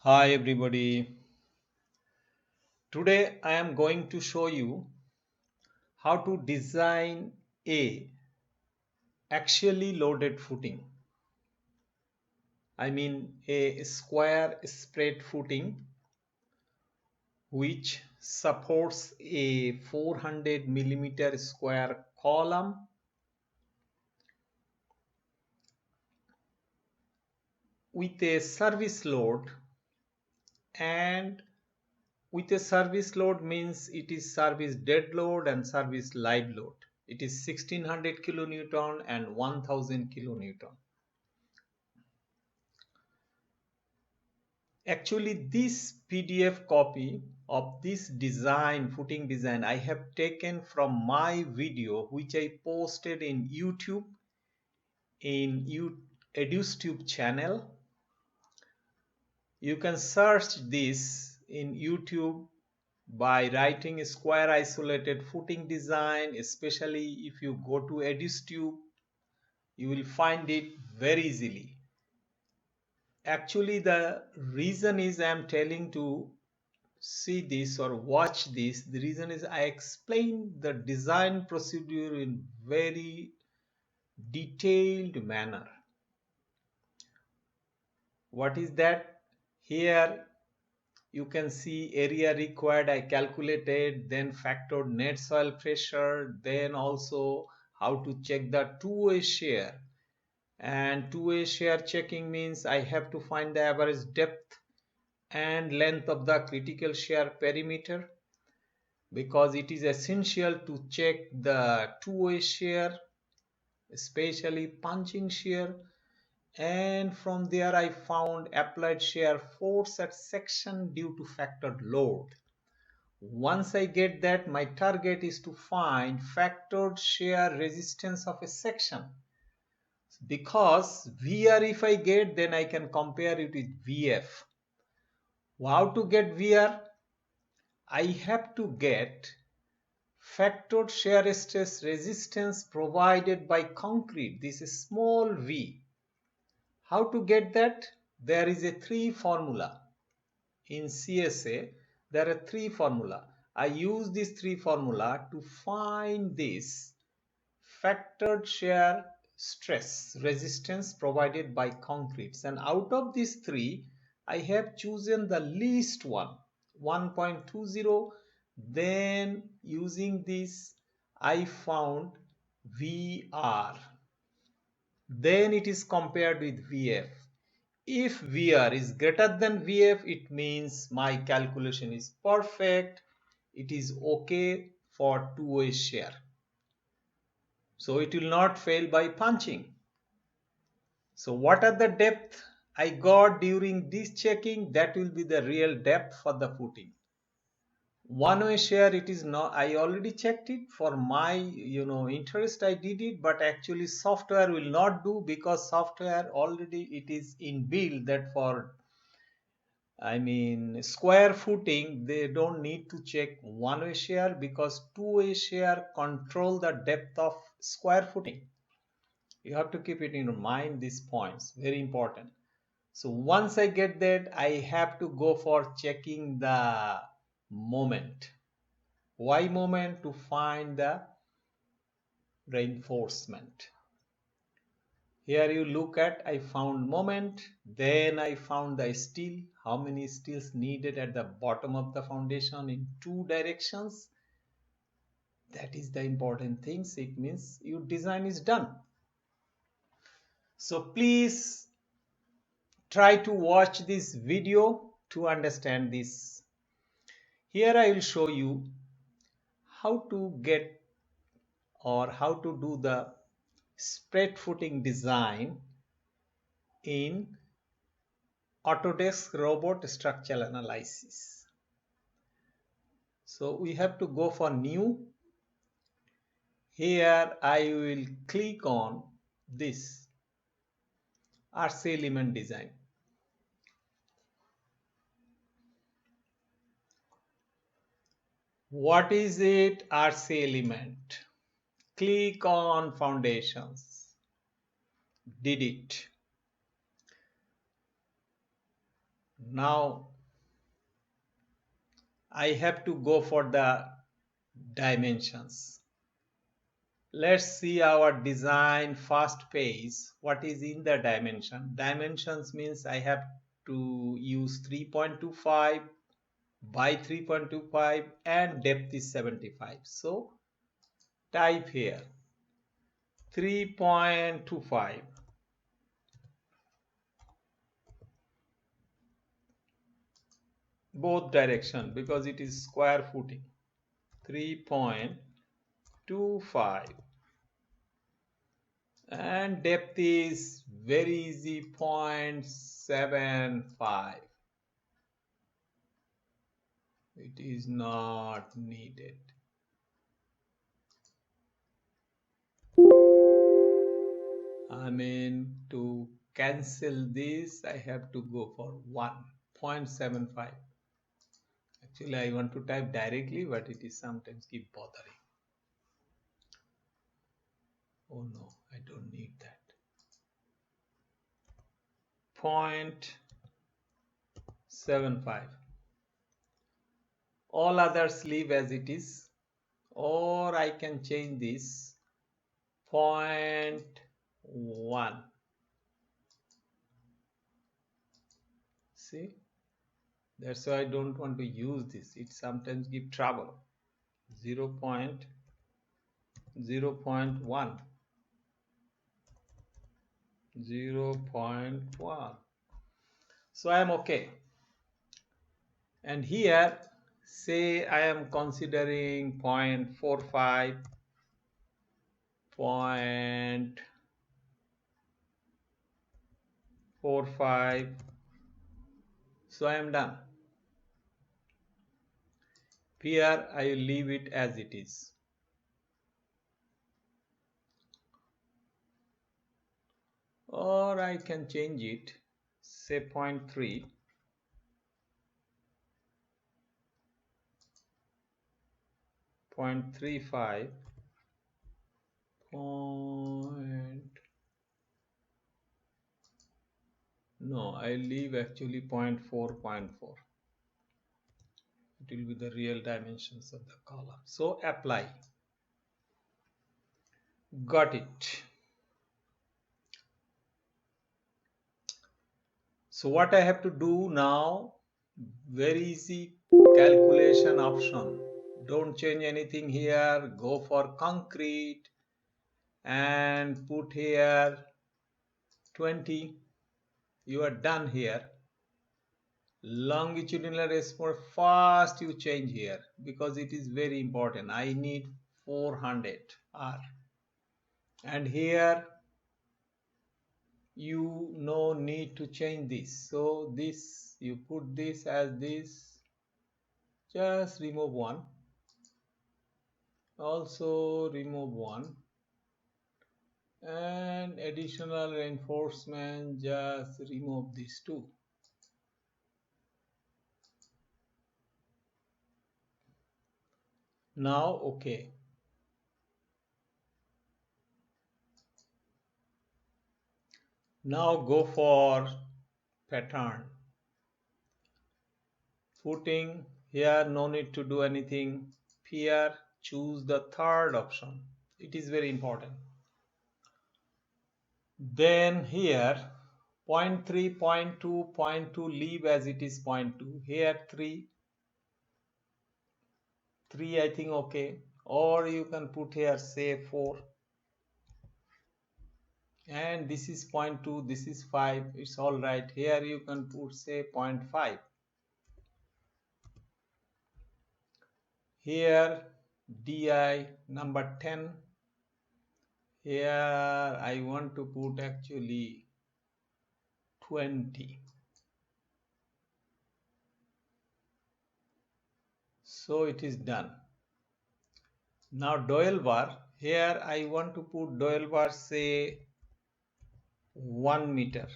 Hi everybody. Today I am going to show you how to design a axially loaded footing. I mean a square spread footing which supports a 400 millimeter square column with a service load, and with a service load means it is service dead load and service live load. It is 1600 kilonewton and 1000 kilonewton. Actually, this PDF copy of this design, footing design, I have taken from my video which I posted in YouTube, in EduStube channel. You can search this in YouTube by writing square isolated footing design. Especially if you go to EduStube, you will find it very easily. Actually, the reason is I am telling to see this or watch this. The reason is I explain the design procedure in very detailed manner. What is that? Here you can see area required. I calculated, then factored net soil pressure, then also how to check the two-way shear. And two-way shear checking means I have to find the average depth and length of the critical shear perimeter, because it is essential to check the two-way shear, especially punching shear. And from there I found applied shear force at section due to factored load. Once I get that, my target is to find factored shear resistance of a section, because VR if I get, then I can compare it with VF. How to get VR? I have to get factored shear stress resistance provided by concrete. This is small v. How to get that? There is a three formula. In CSA, there are three formula. I use this three formula to find this factored shear stress resistance provided by concretes. And out of these three, I have chosen the least one, 1.20. Then using this, I found VR. Then it is compared with VF. If VR is greater than VF, it means my calculation is perfect. It is okay for two-way shear. So it will not fail by punching. So what are the depth I got during this checking? That will be the real depth for the footing. One-way shear, it is not, I already checked it for my interest. I did it, but actually software will not do, because software already it is inbuilt that for square footing they don't need to check one-way shear, because two-way shear control the depth of square footing. You have to keep it in your mind, these points, very important. So once I get that, I have to go for checking the moment. Why moment? To find the reinforcement. Here you look at, I found moment, then I found the steel, how many steels needed at the bottom of the foundation in two directions. That is the important things. It means your design is done. So please try to watch this video to understand this. Here I will show you how to get or how to do the spread footing design in Autodesk Robot Structural Analysis. So we have to go for new. Here I will click on this RC element design. What is it? RC element. Click on foundations. Did it. Now I have to go for the dimensions. Let's see our design first page. What is in the dimension? Dimensions means I have to use 3.25 by 3.25 and depth is 75. So type here 3.25. Both direction because it is square footing. 3.25 and depth is very easy 0.75. It is not needed. I mean, to cancel this I have to go for 1.75. Actually I want to type directly, but it is sometimes keep bothering. Oh no, I don't need that. 0.75. All others leave as it is, or I can change this 0.1. See, that's why I don't want to use this. It sometimes give trouble. 0.1. So I am okay. And here say I am considering 0.45, 0.45. So I am done. Here I will leave it as it is. Or I can change it, say 0.3. 0.35. No, I leave actually 0.4, 0.4. It will be the real dimensions of the column. So apply. Got it. So what I have to do now, very easy calculation option. Don't change anything here. Go for concrete and put here 20. You are done here. Longitudinal response first you change here because it is very important. I need 400 R, and here you no need to change this. So this you put this as this, just remove one, also remove one, and additional reinforcement, just remove these two. Now okay. Now go for pattern. Footing, here no need to do anything. Here choose the third option. It is very important. Then here 0.3, 0.2, 0.2 leave as it is 0.2. Here 3 I think okay. Or you can put here say 4. And this is 0.2, this is 5. It's all right. Here you can put say 0.5. Here DI number 10. Here I want to put actually 20. So it is done. Now dowel bar, here I want to put dowel bar say 1 meter.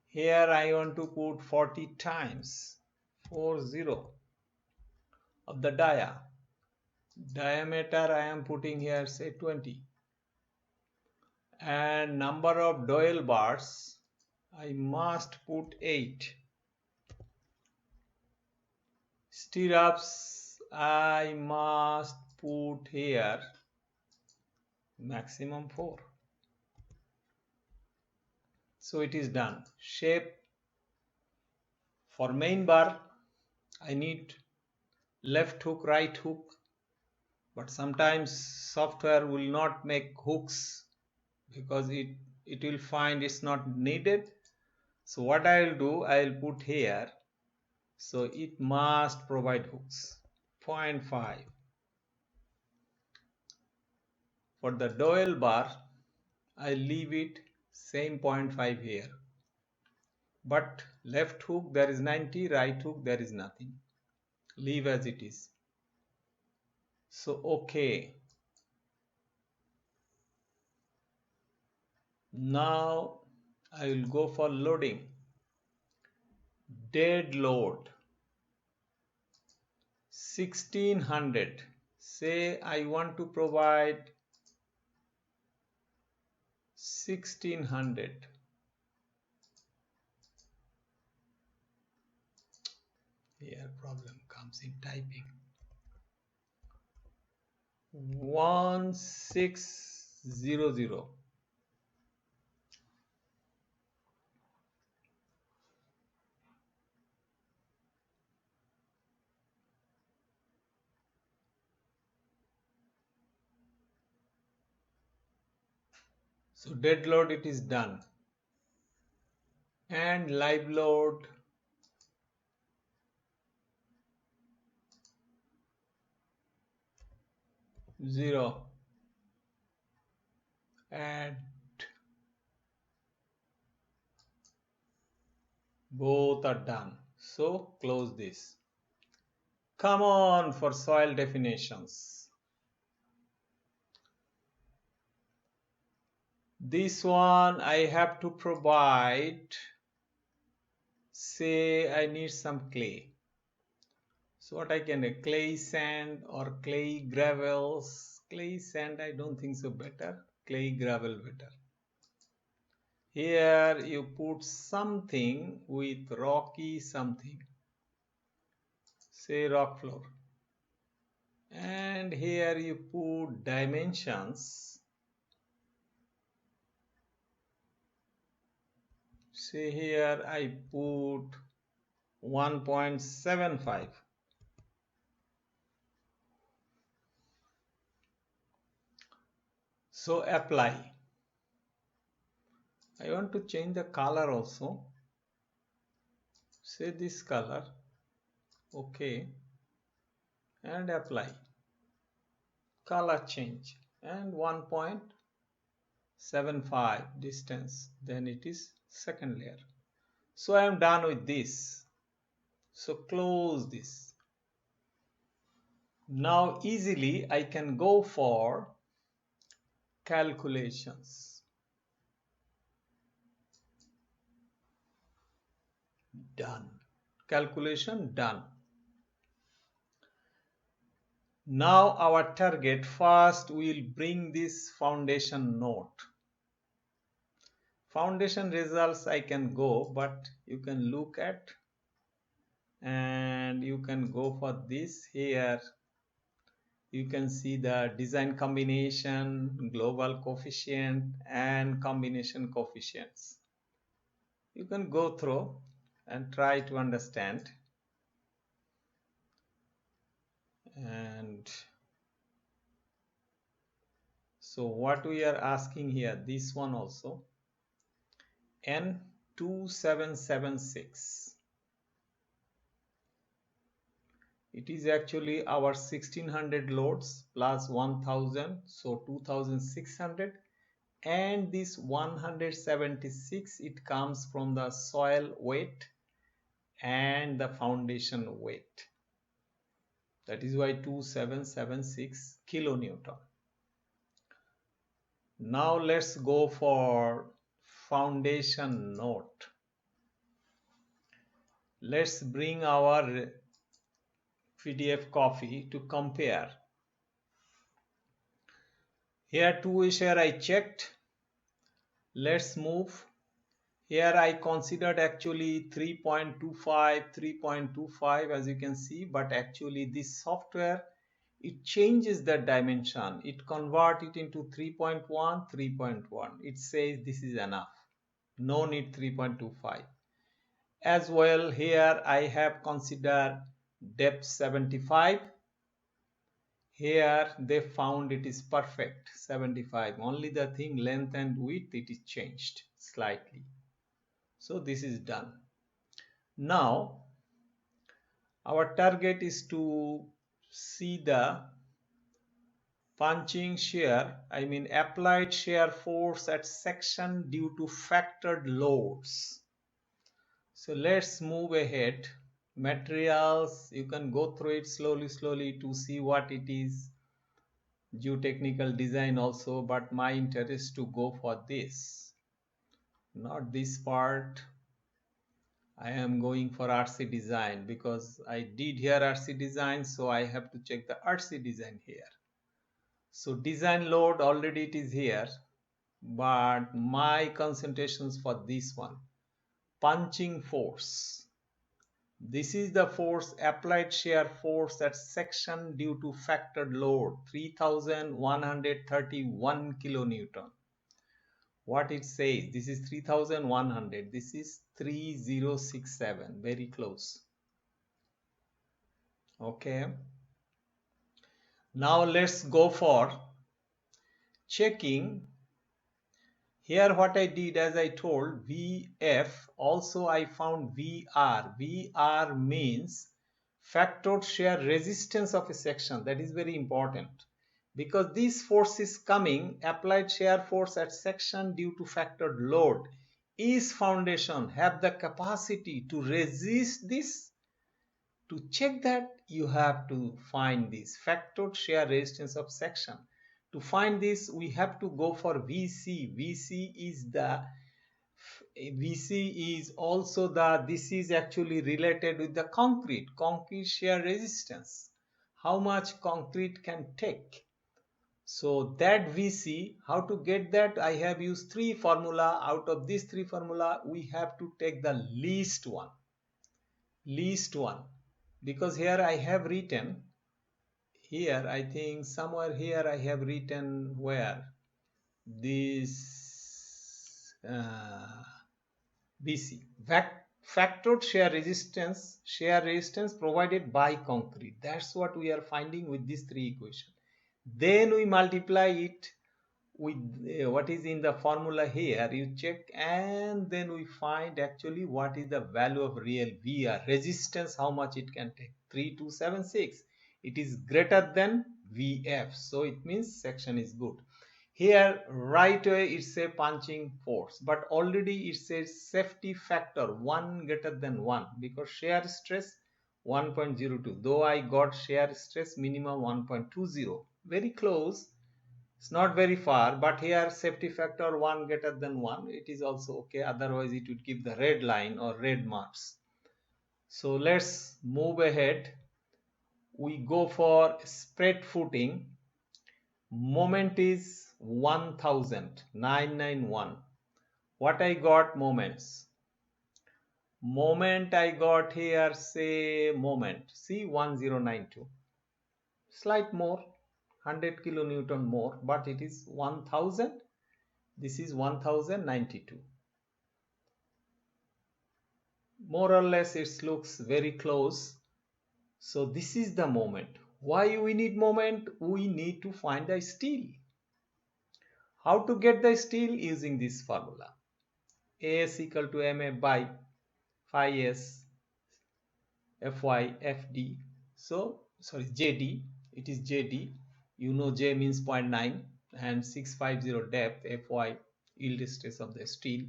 Here I want to put 40 times 40 of the diameter I am putting here say 20, and number of dowel bars I must put 8. Stirrups I must put here maximum 4. So it is done. Shape for main bar I need left hook, right hook, but sometimes software will not make hooks because it will find it's not needed. So what I will do, I will put here, so it must provide hooks. 0.5. For the dowel bar I leave it same 0.5 here, but left hook there is 90, right hook there is nothing, leave as it is. So okay, now I will go for loading. Dead load 1600. Say I want to provide 1600. Here problem comes in typing. 1600. So dead load it is done, and live load 0, and both are done. So close this. Come on for soil definitions. This one I have to provide, say I need some clay. So what I can do, clay sand or clay gravels. Clay sand I don't think so better, clay gravel better. Here you put something with rocky something, say rock floor, and here you put dimensions, say here I put 1.75. So apply. I want to change the color also, say this color, okay, and apply. Color change and 1.75 distance, then it is second layer. So I am done with this. So close this. Now easily I can go for calculations. Done. Calculation done. Now our target, first we will bring this foundation note. Foundation results I can go, but you can look at, and you can go for this. Here you can see the design combination, global coefficient, and combination coefficients. You can go through and try to understand. And so what we are asking here, this one also, N2776. It is actually our 1600 loads plus 1000, so 2600, and this 176 it comes from the soil weight and the foundation weight. That is why 2776 kilonewton. Now let's go for foundation note. Let's bring our PDF copy to compare. Here 2 share I checked. Let's move. Here I considered actually 3.25 as you can see, but actually this software, it changes the dimension. It converts it into 3.1, 3.1. It says this is enough. No need 3.25. As well, here I have considered depth 75. Here they found it is perfect 75. Only the thing length and width it is changed slightly. So this is done. Now our target is to see the punching shear, I mean applied shear force at section due to factored loads. So let's move ahead. Materials, you can go through it slowly to see what it is. Geotechnical design also, but my interest to go for this, not this part. I am going for RC design because I did here RC design, so I have to check the RC design here. So design load already it is here, but my concentrations for this one, punching force. This is the force, applied shear force at section due to factored load 3131 kilonewton. What it says, this is 3100, this is 3067, very close. Okay, now let's go for checking. Here what I did, as I told, VF, also I found VR. VR means factored shear resistance of a section. That is very important because this force is coming, applied shear force at section due to factored load. Is foundation have the capacity to resist this? To check that, you have to find this factored shear resistance of section. To find this, we have to go for VC. VC is also this is actually related with the concrete shear resistance. How much concrete can take? So that VC, how to get that? I have used three formula. Out of these three formula, we have to take the least one. Because here I have written, here I think somewhere here I have written where this BC factored shear resistance provided by concrete. That's what we are finding with these three equations. Then we multiply it with what is in the formula here, you check, and then we find actually what is the value of real VR resistance, how much it can take, 3276. It is greater than VF, so it means section is good. Here right away it's a punching force, but already it says safety factor 1 greater than 1 because shear stress 1.02, though I got shear stress minimum 1.20, very close. It's not very far, but here safety factor 1 greater than 1, it is also okay. Otherwise it would give the red line or red marks. So let's move ahead. We go for spread footing. Moment is 1000,991. What I got moments? Moment I got here, say moment, see 1092. Slight more, 100 kilonewton more, but it is 1000. This is 1092. More or less it looks very close. So this is the moment. Why we need moment? We need to find the steel. How to get the steel? Using this formula. AS equal to MA by phi S Fy Fd. So sorry, JD. It is JD. You know J means 0.9 and 650 depth. Fy yield stress of the steel.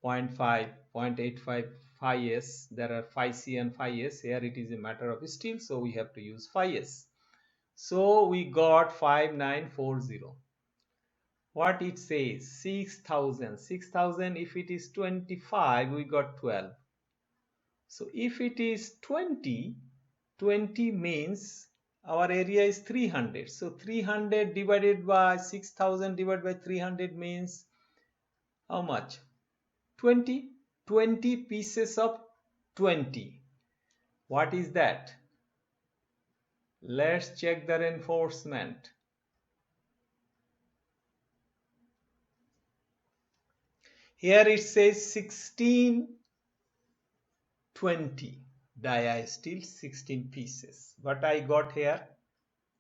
0.5, 0.85 phi s. There are phi c and phi s. Here it is a matter of steel, so we have to use phi s. So we got 5940. What it says? 6,000. 6,000, if it is 25, we got 12. So if it is 20, 20 means our area is 300. So 300 divided by 6,000 divided by 300 means how much? 20 pieces of 20. What is that? Let's check the reinforcement. Here it says 16 20 dia steel, 16 pieces. But I got here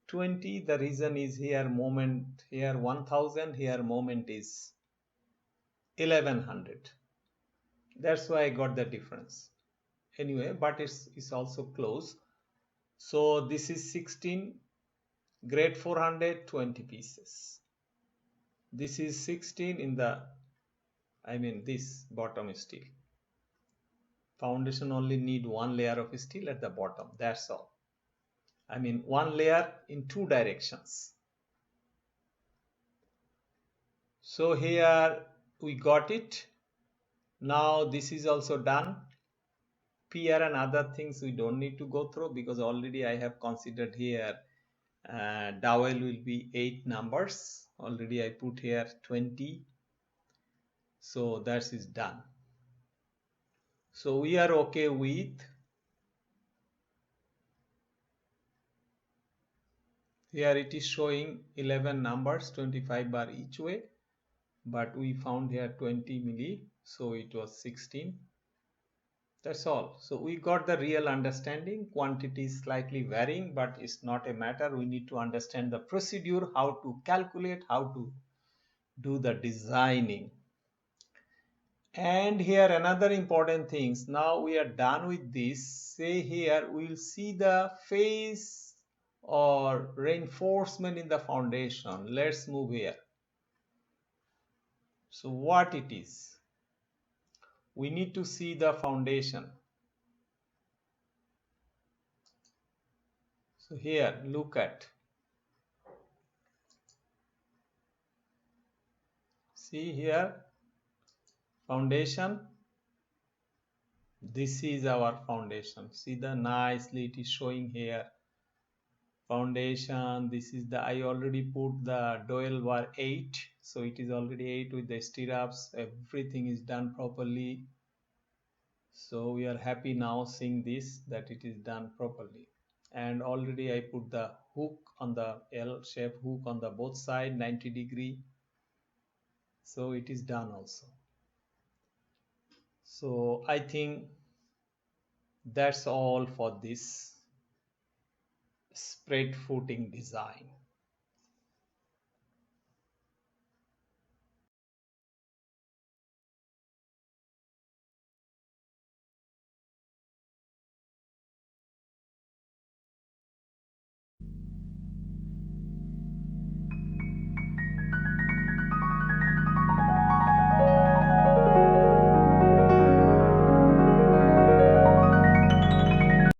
20. The reason is here moment, here 1000, here moment is 1100. That's why I got the difference. Anyway, but it's also close. So this is 16 grade 400, 20 pieces. This is 16 in the, this bottom steel. Foundation only need one layer of steel at the bottom. That's all. One layer in two directions. So here we got it. Now this is also done. PR and other things we don't need to go through because already I have considered here dowel will be 8 numbers. Already I put here 20. So that is done. So we are okay with here it is showing 11 numbers, 25 bar each way, but we found here 20 milli, so it was 16. That's all. So we got the real understanding. Quantity is slightly varying, but it's not a matter. We need to understand the procedure, how to calculate, how to do the designing. And here another important things. Now we are done with this. Say here we'll see the phase or reinforcement in the foundation. Let's move here. So what it is? We need to see the foundation. So here look at. See here foundation. This is our foundation. See the nicely it is showing here. Foundation, this is the, I already put the dowel bar 8, so it is already 8 with the stirrups. Everything is done properly. So we are happy now seeing this, that it is done properly. And already I put the hook on the L shape hook on the both side 90 degree. So it is done also. So I think that's all for this spread footing design.